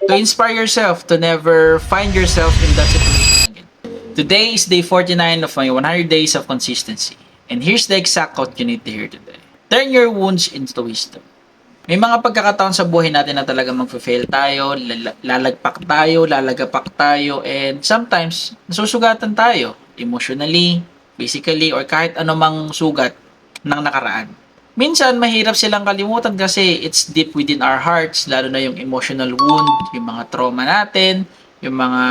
To inspire yourself to never find yourself in that situation again. Today is day 49 of my 100 days of consistency. And here's the exact quote you need to hear today. Turn your wounds into wisdom. May mga pagkakataon sa buhay natin na talaga magfe-fail tayo, lalagpak tayo, lalagapak tayo, and sometimes nasusugatan tayo emotionally, physically, or kahit anumang sugat ng nakaraan. Minsan, mahirap silang kalimutan kasi it's deep within our hearts, lalo na yung emotional wound, yung mga trauma natin, yung mga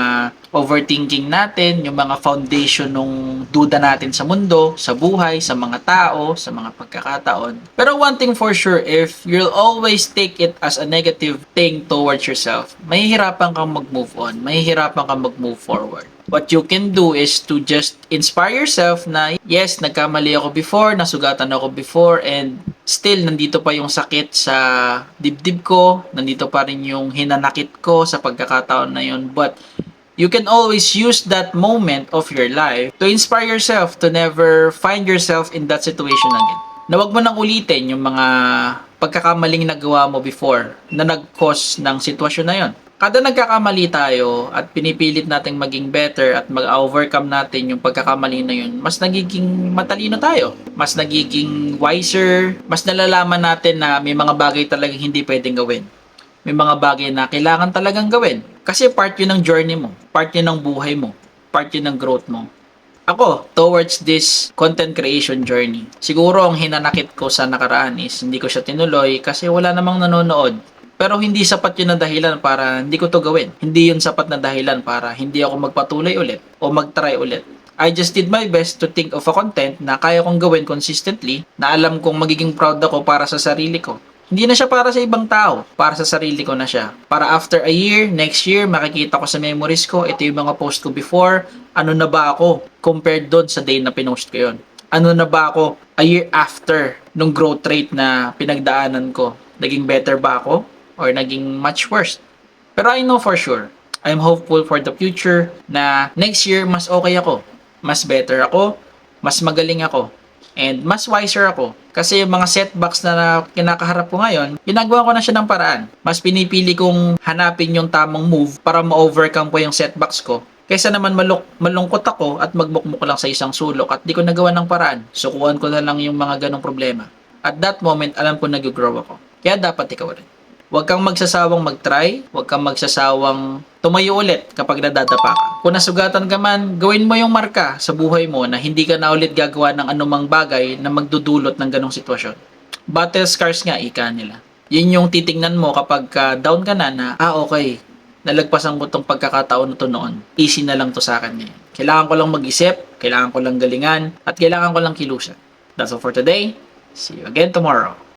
overthinking natin, yung mga foundation ng duda natin sa mundo, sa buhay, sa mga tao, sa mga pagkakataon. Pero one thing for sure, if you'll always take it as a negative thing towards yourself, mahihirapan kang mag-move on, mahihirapan kang mag-move forward. What you can do is to just inspire yourself na, yes, nagkamali ako before, nasugatan ako before, and still, nandito pa yung sakit sa dibdib ko, nandito pa rin yung hinanakit ko sa pagkakataon na yun. But you can always use that moment of your life to inspire yourself to never find yourself in that situation again. Na wag mo nang ulitin yung mga pagkakamaling nagawa mo before na nag-cause ng sitwasyon na yon. Kada nagkakamali tayo at pinipilit nating maging better at mag-overcome natin yung pagkakamali na yun, mas nagiging matalino tayo, mas nagiging wiser, mas nalalaman natin na may mga bagay talagang hindi pwedeng gawin. May mga bagay na kailangan talagang gawin. Kasi part yun ng journey mo, part yun ng buhay mo, part yun ng growth mo. Ako, towards this content creation journey, siguro ang hinanakit ko sa nakaraan is hindi ko siya tinuloy kasi wala namang nanonood. Pero hindi sapat yun na dahilan para hindi ko to gawin. Hindi yun sapat na dahilan para hindi ako magpatuloy ulit o mag-try ulit. I just did my best to think of a content na kaya kong gawin consistently, na alam kong magiging proud ako para sa sarili ko. Hindi na siya para sa ibang tao, para sa sarili ko na siya. Para after a year, next year, makikita ko sa memories ko, ito yung mga post ko before, ano na ba ako compared doon sa day na pinost ko yon. Ano na ba ako a year after nung growth rate na pinagdaanan ko? Naging better ba ako? Or naging much worse? Pero I know for sure, I'm hopeful for the future na next year mas okay ako, mas better ako, mas magaling ako, and mas wiser ako. Kasi yung mga setbacks na kinakaharap ko ngayon, ginagawa ko na siya ng paraan. Mas pinipili kong hanapin yung tamang move para ma-overcome ko yung setbacks ko. Kaysa naman malungkot ako at magmukmuk lang sa isang sulok at di ko nagawa ng paraan. Sukuan ko na lang yung mga ganong problema. At that moment, alam ko nag-grow ako. Kaya dapat ikaw rin. Huwag kang magsasawang mag-try, huwag kang magsasawang tumayo ulit kapag nadadapa ka. Kung nasugatan ka man, gawin mo yung marka sa buhay mo na hindi ka na ulit gagawa ng anumang bagay na magdudulot ng ganong sitwasyon. Battle scars nga, ika nila. Yun yung titingnan mo kapag down ka na, okay, nalagpasan ko tong pagkakataon na to noon. Easy na lang to sa akin ngayon. Kailangan ko lang mag-isip, kailangan ko lang galingan, at kailangan ko lang kilusan. That's all for today. See you again tomorrow.